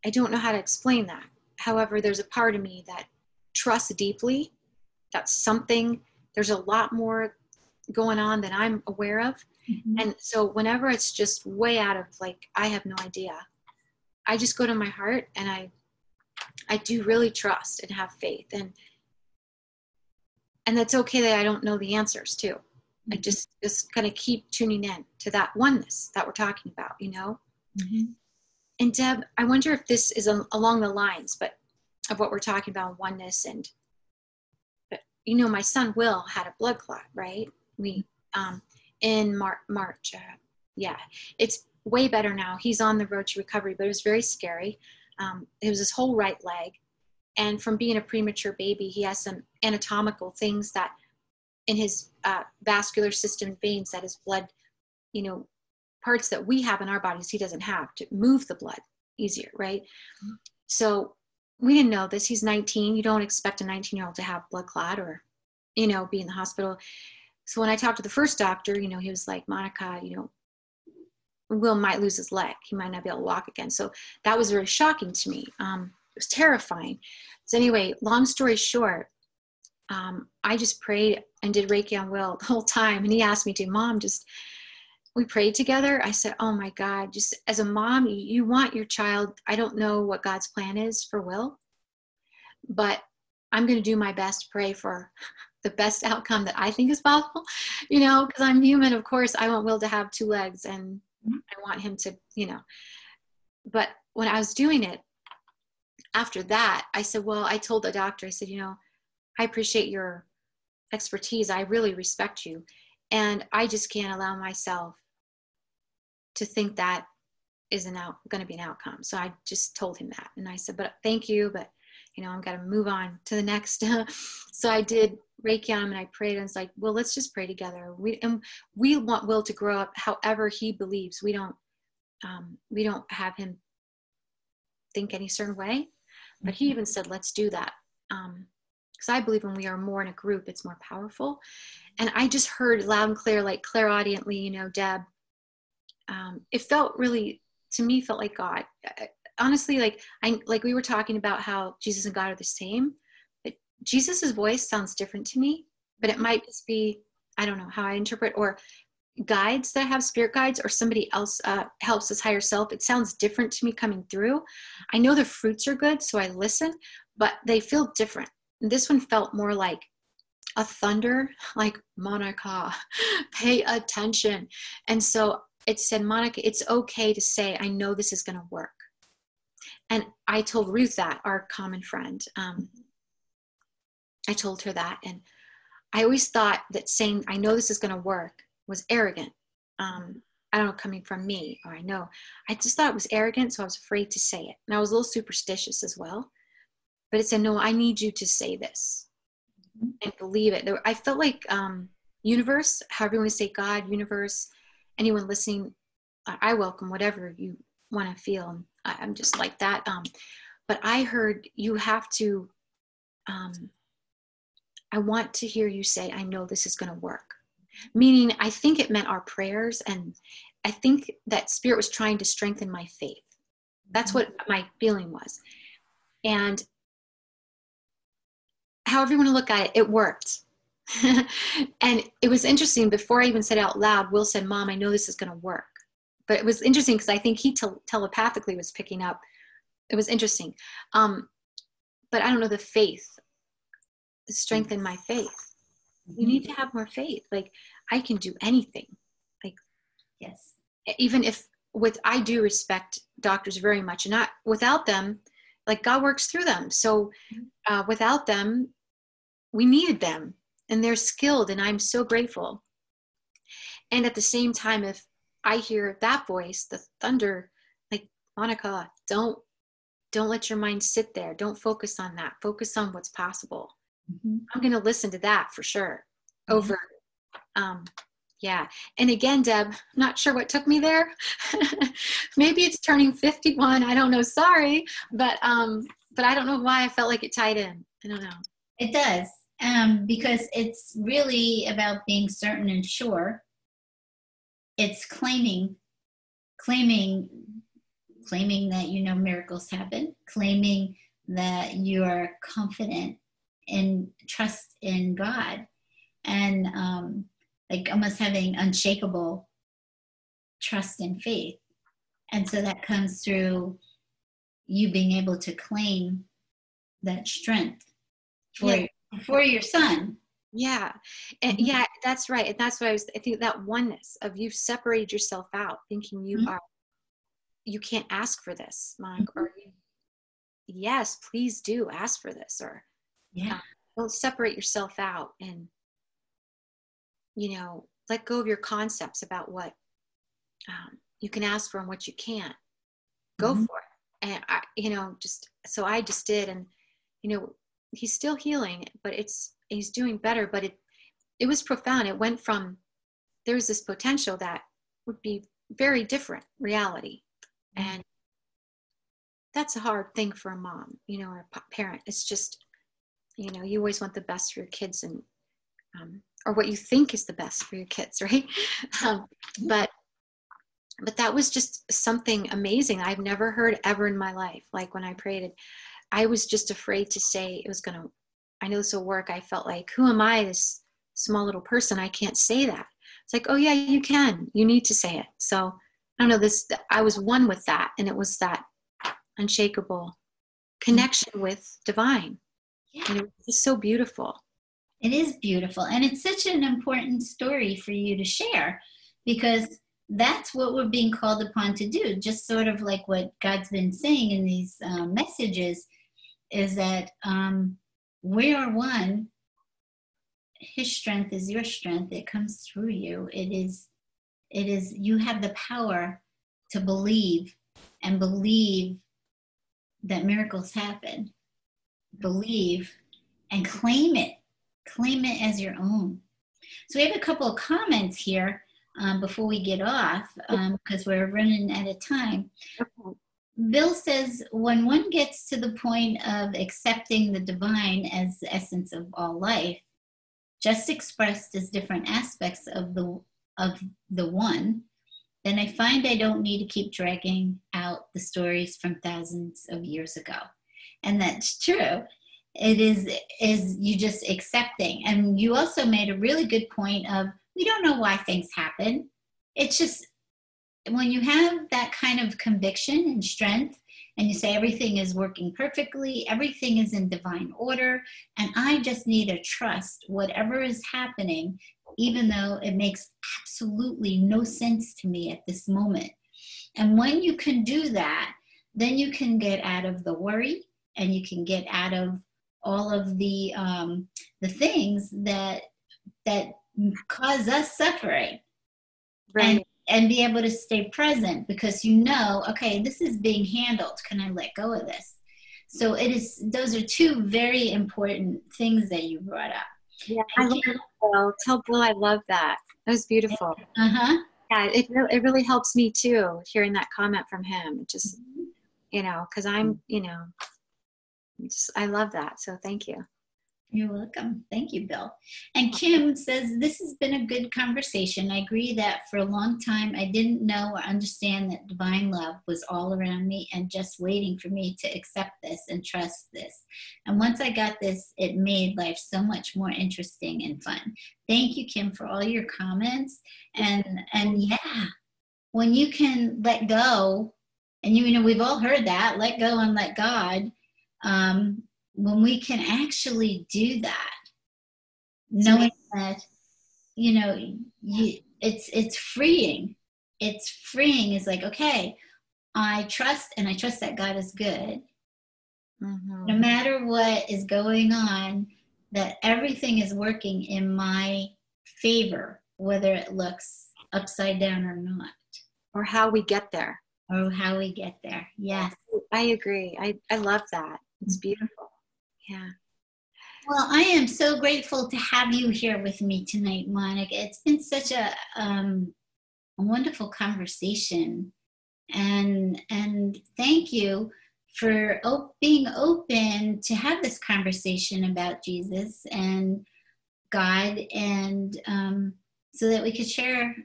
I don't know how to explain that. However, there's a part of me that trusts deeply that there's a lot more going on than I'm aware of. And so whenever it's just way out of, like, I have no idea, I just go to my heart, and I do really trust and have faith. And that's okay that I don't know the answers too. I just kind of keep tuning in to that oneness that we're talking about, And Deb, I wonder if this is along the lines, but of what we're talking about, oneness. And, but, my son Will had a blood clot, right? We, in March, yeah, it's way better now. He's on the road to recovery, but it was very scary. It was his whole right leg. And from being a premature baby, he has some anatomical things that in his vascular system veins, that his blood, parts that we have in our bodies, he doesn't have to move the blood easier, right? So we didn't know this. He's 19. You don't expect a 19-year-old to have blood clot or, be in the hospital. So when I talked to the first doctor, he was like, Monica, Will might lose his leg. He might not be able to walk again. So that was very shocking to me. It was terrifying. So anyway, long story short, I just prayed and did Reiki on Will the whole time. And he asked me to, Mom, we prayed together. I said, oh my God, just as a mom, you want your child. I don't know what God's plan is for Will, but I'm going to do my best to pray for the best outcome that I think is possible, because I'm human. Of course, I want Will to have 2 legs, and I want him to, but when I was doing it, after that, I said, well, I told the doctor, I said, I appreciate your expertise. I really respect you. And I just can't allow myself to think that is going to be an outcome. So I just told him that. And I said, but thank you, but I'm going to move on to the next. So I did Reiki on him, and I prayed, and it's like, well, let's just pray together. We want Will to grow up however he believes. We don't have him think any certain way, but he even said, let's do that. Because I believe when we are more in a group, it's more powerful. And I just heard loud and clear, like clairaudiently, Deb, it felt really, to me, felt like God. Honestly, like we were talking about how Jesus and God are the same, but Jesus's voice sounds different to me, but it might just be, I don't know how I interpret, or guides that have spirit guides, or somebody else helps us higher self. It sounds different to me coming through. I know the fruits are good, so I listen, but they feel different. And this one felt more like a thunder, like, Monica, pay attention. And so it said, Monica, it's okay to say, I know this is going to work. And I told Ruth that, our common friend, I told her that. And I always thought that saying, I know this is going to work, was arrogant. I don't know, coming from me, or I just thought it was arrogant. So I was afraid to say it. And I was a little superstitious as well, but it said, no, I need you to say this and believe it. I felt like universe, however you want to say, God, universe, anyone listening, I welcome whatever you want to feel. I'm just like that. But I heard, you have to, I want to hear you say, I know this is going to work. Meaning, I think it meant our prayers. And I think that Spirit was trying to strengthen my faith. That's what my feeling was. And however you want to look at it, it worked. And it was interesting. Before I even said it out loud, Will said, Mom, I know this is going to work. But it was interesting because I think he telepathically was picking up. It was interesting. But I don't know, the faith strengthened my faith. You need to have more faith. Like, I can do anything. Like, yes, even if I do respect doctors very much, and not without them, like, God works through them. So without them, we needed them, and they're skilled, and I'm so grateful. And at the same time, if I hear that voice, the thunder, like, Monica, don't let your mind sit there. Don't focus on that. Focus on what's possible. I'm going to listen to that for sure over Yeah. And again, Deb, I'm not sure what took me there. Maybe it's turning 51. I don't know. Sorry. But I don't know why I felt like it tied in. I don't know. It does. Because it's really about being certain and sure. It's claiming that miracles happen, claiming that you're confident and trust in God, and like almost having unshakable trust and faith. And so that comes through you being able to claim that strength for your son. Yeah. And yeah, that's right. And that's what I think that oneness of you've separated yourself out, thinking you can't ask for this, Monica, or yes, please do ask for this, or don't separate yourself out and, let go of your concepts about what you can ask for and what you can't. Go for it. And I just did. And, he's still healing, but he's doing better, but it was profound. It went from, there's this potential that would be very different reality. And that's a hard thing for a mom, or a parent. It's just, you always want the best for your kids, and, or what you think is the best for your kids. Right. But that was just something amazing. I've never heard ever in my life. Like when I prayed it, I was just afraid to say I know this will work. I felt like, who am I, this small little person? I can't say that. It's like, oh yeah, you can. You need to say it. So I don't know, I was one with that. And it was that unshakable connection with divine. Yeah. And it was just so beautiful. It is beautiful. And it's such an important story for you to share, because that's what we're being called upon to do. Just sort of like what God's been saying in these messages is that we are one. His strength is your strength. It comes through you. It is, you have the power to believe, and believe that miracles happen. Believe and claim it as your own. So we have a couple of comments here before we get off, because we're running out of time. Okay. Bill says, when one gets to the point of accepting the divine as the essence of all life, just expressed as different aspects of the one, then I find I don't need to keep dragging out the stories from thousands of years ago. And that's true. It is you just accepting. And you also made a really good point of, we don't know why things happen. It's just, when you have that kind of conviction and strength, and you say everything is working perfectly, everything is in divine order, and I just need to trust whatever is happening, even though it makes absolutely no sense to me at this moment. And when you can do that, then you can get out of the worry, and you can get out of all of the things that cause us suffering. Right. And be able to stay present, because okay, this is being handled. Can I let go of this? So those are two very important things that you brought up. Yeah, I love Bill. Tell Bill I love that. That was beautiful. Yeah, it really helps me too, hearing that comment from him. It just, because I'm, I love that. So thank you. You're welcome. Thank you, Bill. And Kim says, this has been a good conversation. I agree that for a long time, I didn't know or understand that divine love was all around me and just waiting for me to accept this and trust this. And once I got this, it made life so much more interesting and fun. Thank you, Kim, for all your comments. And yeah, when you can let go, and we've all heard that, let go and let God, when we can actually do that, knowing that, it's freeing. It's freeing. It's like, okay, I trust, and I trust that God is good. No matter what is going on, that everything is working in my favor, whether it looks upside down or not. Or how we get there. Yes. I agree. I love that. It's beautiful. Yeah. Well, I am so grateful to have you here with me tonight, Monica. It's been such a wonderful conversation, and thank you for being open to have this conversation about Jesus and God, and so that we could share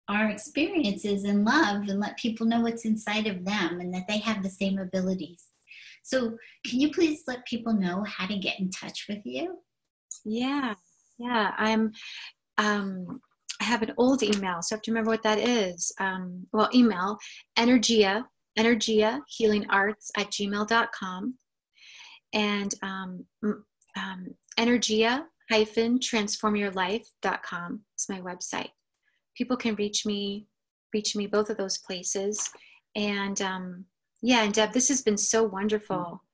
our experiences in love and let people know what's inside of them and that they have the same abilities. So, can you please let people know how to get in touch with you? Yeah, yeah. I have an old email, so I have to remember what that is. Well, email energia healingarts@gmail.com, and energia-transformyourlife.com is my website. People can reach me both of those places. And yeah, and Deb, this has been so wonderful.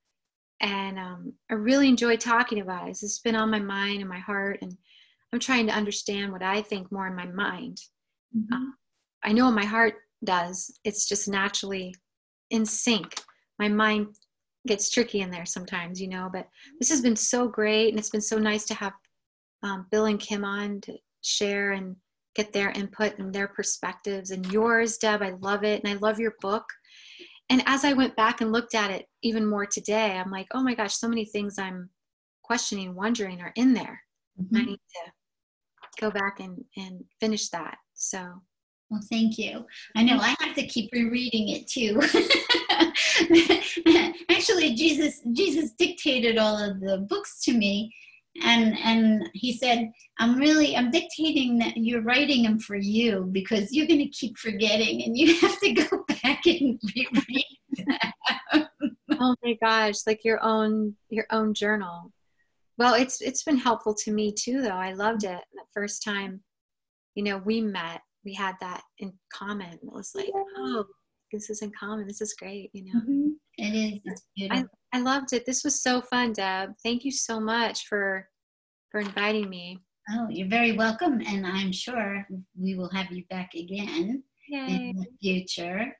And I really enjoyed talking about it. It's been on my mind and my heart, and I'm trying to understand what I think more in my mind. Mm-hmm. I know my heart does. It's just naturally in sync. My mind gets tricky in there sometimes, you know, but this has been so great. And it's been so nice to have Bill and Kim on to share and get their input and their perspectives, and yours, Deb. I love it. And I love your book. And as I went back and looked at it even more today, I'm like, oh my gosh, so many things I'm questioning, wondering are in there. Mm-hmm. I need to go back and finish that. So. Well, thank you. I know I have to keep rereading it too. Actually, Jesus dictated all of the books to me, and he said, I'm dictating that you're writing them for you because you're going to keep forgetting, and you have to go back and reread them. Oh my gosh, like your own journal. Well, it's been helpful to me too, though. I loved it. The first time, you know, we met, we had that in common. It was like, oh, this is in common. This is great, you know. Mm-hmm. It is. It's beautiful. I loved it. This was so fun, Deb. Thank you so much for inviting me. Oh, you're very welcome, and I'm sure we will have you back again Yay. in the future.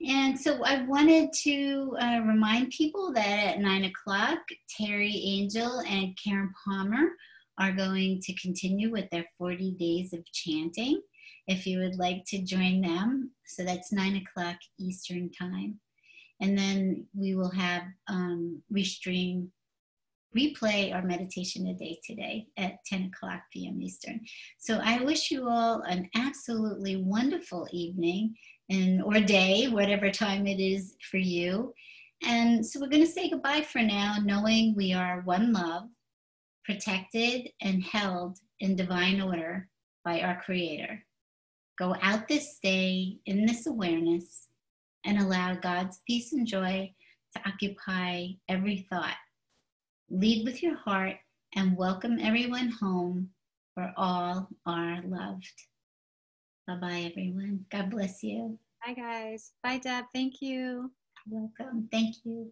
And so I wanted to remind people that at 9 o'clock, Terry Angel and Karen Palmer are going to continue with their 40 days of chanting. If you would like to join them, so that's 9 o'clock Eastern time. And then we will have replay our meditation a day today at 10 o'clock p.m. Eastern. So I wish you all an absolutely wonderful evening or day, whatever time it is for you. And so we're going to say goodbye for now, knowing we are one love, protected and held in divine order by our Creator. Go out this day in this awareness and allow God's peace and joy to occupy every thought. Lead with your heart and welcome everyone home, for all are loved. Bye-bye, everyone. God bless you. Bye, guys. Bye, Deb. Thank you. You're welcome. Thank you.